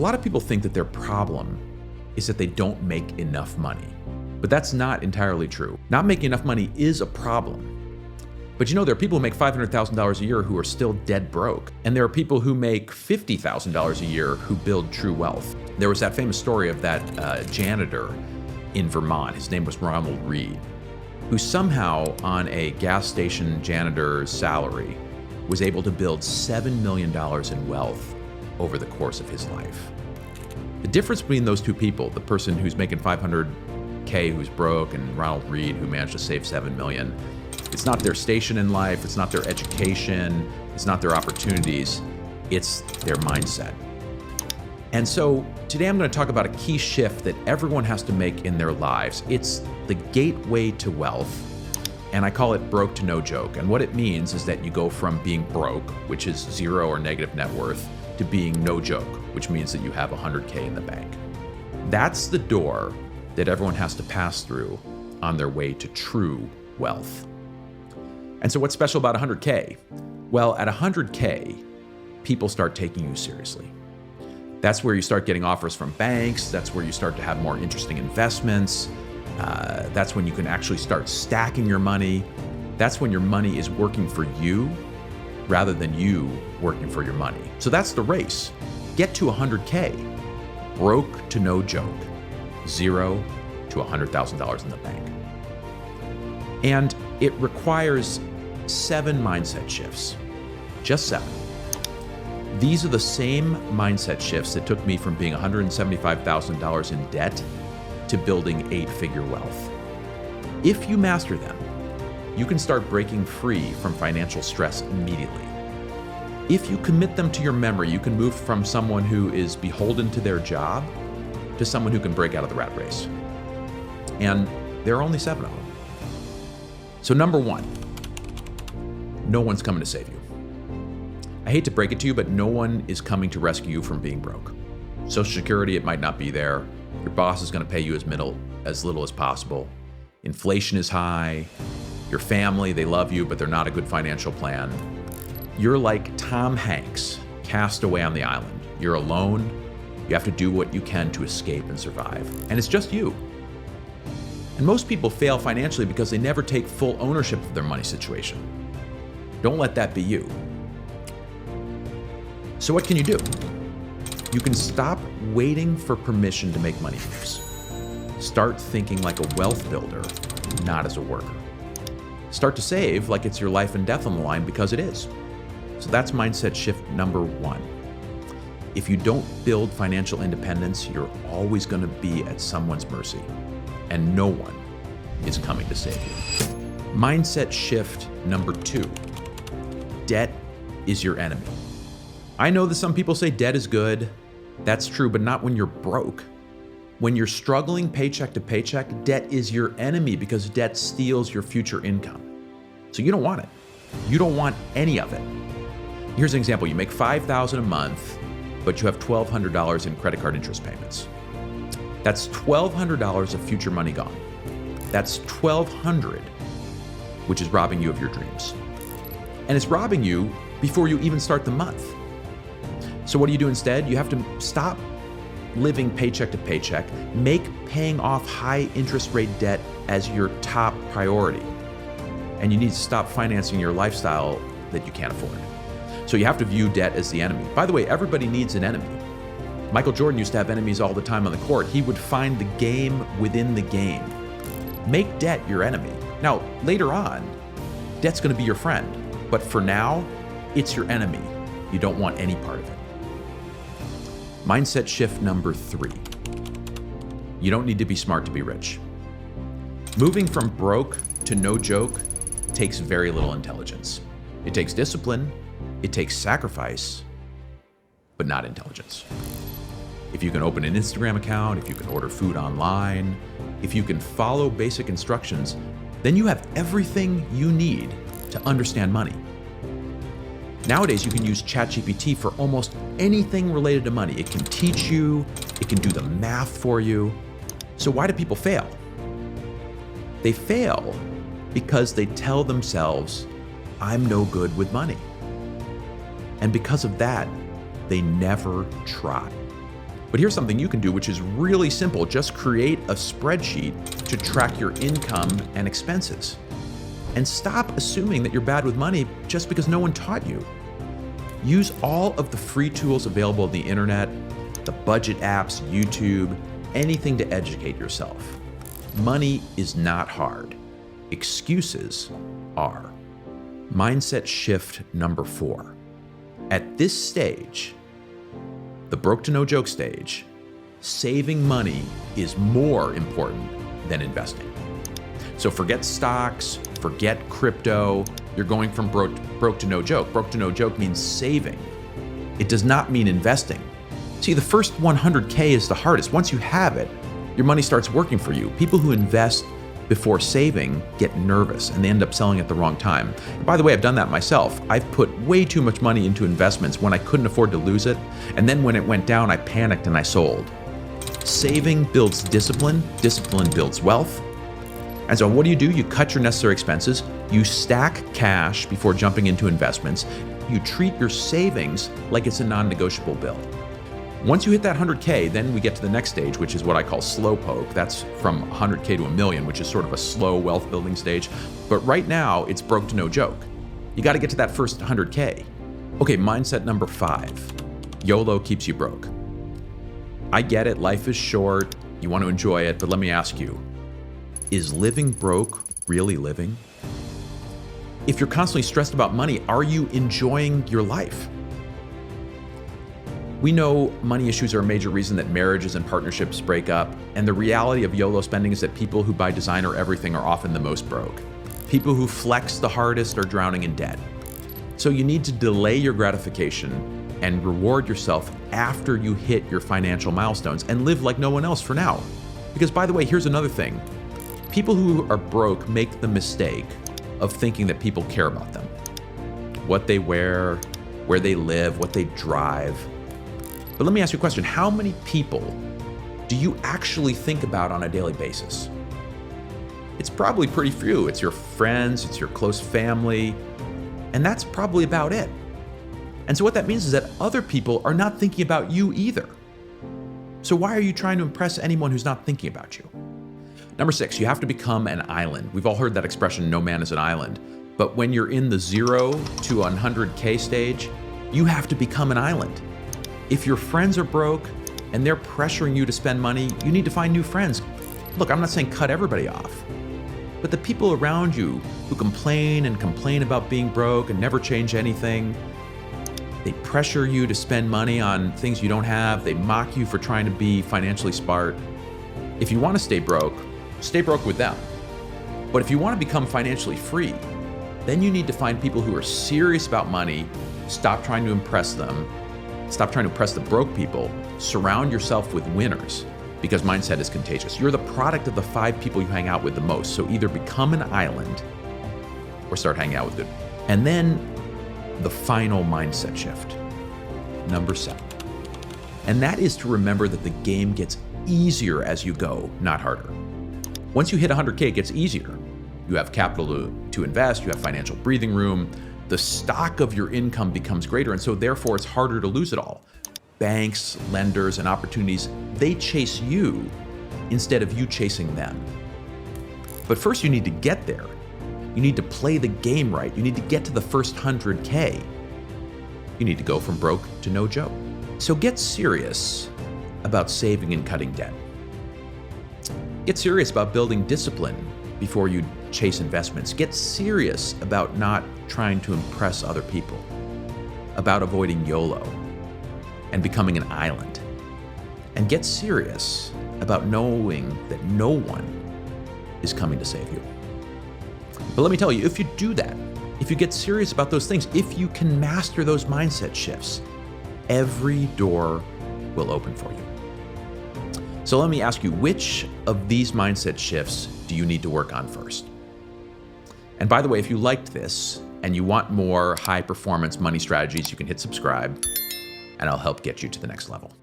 lot of people think that their problem is that they don't make enough money, but that's not entirely true. Not making enough money is a problem. But you know, there are people who make $500,000 a year who are still dead broke. And there are people who make $50,000 a year who build true wealth. There was that famous story of that janitor in Vermont. His name was Ronald Reed, who somehow on a gas station janitor's salary was able to build $7 million in wealth over the course of his life. The difference between those two people, the person who's making $500K who's broke and Ronald Reed who managed to save $7 million, it's not their station in life, it's not their education, it's not their opportunities, it's their mindset. And so today I'm going to talk about a key shift that everyone has to make in their lives. It's the gateway to wealth, and I call it broke to no joke. And what it means is that you go from being broke, which is zero or negative net worth, to being no joke, which means that you have 100K in the bank. That's the door that everyone has to pass through on their way to true wealth. And so what's special about 100K? Well, at 100K, people start taking you seriously. That's where you start getting offers from banks. That's where you start to have more interesting investments. That's when you can actually start stacking your money. That's when your money is working for you rather than you working for your money. So that's the race. Get to 100K, broke to no joke, zero to $100,000 in the bank. And it requires 7 mindset shifts, just 7. These are the same mindset shifts that took me from being $175,000 in debt to building 8-figure wealth. If you master them, you can start breaking free from financial stress immediately. If you commit them to your memory, you can move from someone who is beholden to their job to someone who can break out of the rat race. And there are only 7 of them. So number 1, no one's coming to save you. I hate to break it to you, but no one is coming to rescue you from being broke. Social Security, it might not be there. Your boss is going to pay you as little as possible. Inflation is high. Your family, they love you, but they're not a good financial plan. You're like Tom Hanks, cast away on the island. You're alone. You have to do what you can to escape and survive. And it's just you. And most people fail financially because they never take full ownership of their money situation. Don't let that be you. So what can you do? You can stop waiting for permission to make money moves. Start thinking like a wealth builder, not as a worker. Start to save like it's your life and death on the line, because it is. So that's mindset shift number 1. If you don't build financial independence, you're always going to be at someone's mercy, and no one is coming to save you. Mindset shift number 2. Debt is your enemy. I know that some people say debt is good. That's true, but not when you're broke. When you're struggling paycheck to paycheck, debt is your enemy because debt steals your future income. So you don't want it. You don't want any of it. Here's an example. You make $5,000 a month, but you have $1,200 in credit card interest payments. That's $1,200 of future money gone. That's $1,200, which is robbing you of your dreams. And it's robbing you before you even start the month. So what do you do instead? You have to stop living paycheck to paycheck, make paying off high interest rate debt as your top priority. And you need to stop financing your lifestyle that you can't afford. So you have to view debt as the enemy. By the way, everybody needs an enemy. Michael Jordan used to have enemies all the time on the court. He would find the game within the game. Make debt your enemy. Now, later on, debt's going to be your friend. But for now, it's your enemy. You don't want any part of it. Mindset shift number 3. You don't need to be smart to be rich. Moving from broke to no joke takes very little intelligence. It takes discipline, it takes sacrifice, but not intelligence. If you can open an Instagram account, if you can order food online, if you can follow basic instructions, then you have everything you need to understand money. Nowadays, you can use ChatGPT for almost anything related to money. It can teach you, it can do the math for you. So why do people fail? They fail because they tell themselves, I'm no good with money. And because of that, they never try. But here's something you can do, which is really simple. Just create a spreadsheet to track your income and expenses. And stop assuming that you're bad with money just because no one taught you. Use all of the free tools available on the internet, the budget apps, YouTube, anything to educate yourself. Money is not hard. Excuses are. Mindset shift number 4. At this stage, the broke to no joke stage, saving money is more important than investing. So forget stocks, forget crypto. You're going from broke to no joke. Broke to no joke means saving. It does not mean investing. See, the first 100K is the hardest. Once you have it, your money starts working for you. People who invest before saving get nervous and they end up selling at the wrong time. And by the way, I've done that myself. I've put way too much money into investments when I couldn't afford to lose it. And then when it went down, I panicked and I sold. Saving builds discipline. Discipline builds wealth. And so what do? You cut your necessary expenses. You stack cash before jumping into investments. You treat your savings like it's a non-negotiable bill. Once you hit that 100K, then we get to the next stage, which is what I call slow poke. That's from 100K to a million, which is sort of a slow wealth building stage. But right now, it's broke to no joke. You got to get to that first 100K. Okay, mindset number 5. YOLO keeps you broke. I get it, life is short, you want to enjoy it, but let me ask you, is living broke really living? If you're constantly stressed about money, are you enjoying your life? We know money issues are a major reason that marriages and partnerships break up, and the reality of YOLO spending is that people who buy designer everything are often the most broke. People who flex the hardest are drowning in debt. So you need to delay your gratification and reward yourself after you hit your financial milestones and live like no one else for now. Because by the way, here's another thing. People who are broke make the mistake of thinking that people care about them. What they wear, where they live, what they drive. But let me ask you a question. How many people do you actually think about on a daily basis? It's probably pretty few. It's your friends, it's your close family, and that's probably about it. And so what that means is that other people are not thinking about you either. So why are you trying to impress anyone who's not thinking about you? Number 6, you have to become an island. We've all heard that expression, no man is an island. But when you're in the 0 to 100K stage, you have to become an island. If your friends are broke and they're pressuring you to spend money, you need to find new friends. Look, I'm not saying cut everybody off, but the people around you who complain and complain about being broke and never change anything, they pressure you to spend money on things you don't have. They mock you for trying to be financially smart. If you want to stay broke with them. But if you want to become financially free, then you need to find people who are serious about money, stop trying to impress them, stop trying to impress the broke people, surround yourself with winners, because mindset is contagious. You're the product of the 5 people you hang out with the most, so either become an island or start hanging out with good. And then the final mindset shift, number 7. And that is to remember that the game gets easier as you go, not harder. Once you hit 100K, it gets easier. You have capital to invest, you have financial breathing room, the stock of your income becomes greater, and so therefore it's harder to lose it all. Banks, lenders, and opportunities, they chase you instead of you chasing them. But first you need to get there. You need to play the game right. You need to get to the first 100K. You need to go from broke to no joke. So get serious about saving and cutting debt. Get serious about building discipline before you chase investments. Get serious about not trying to impress other people, about avoiding YOLO and becoming an island. And get serious about knowing that no one is coming to save you. But let me tell you, if you do that, if you get serious about those things, if you can master those mindset shifts, every door will open for you. So let me ask you, which of these mindset shifts do you need to work on first? And by the way, if you liked this and you want more high performance money strategies, you can hit subscribe and I'll help get you to the next level.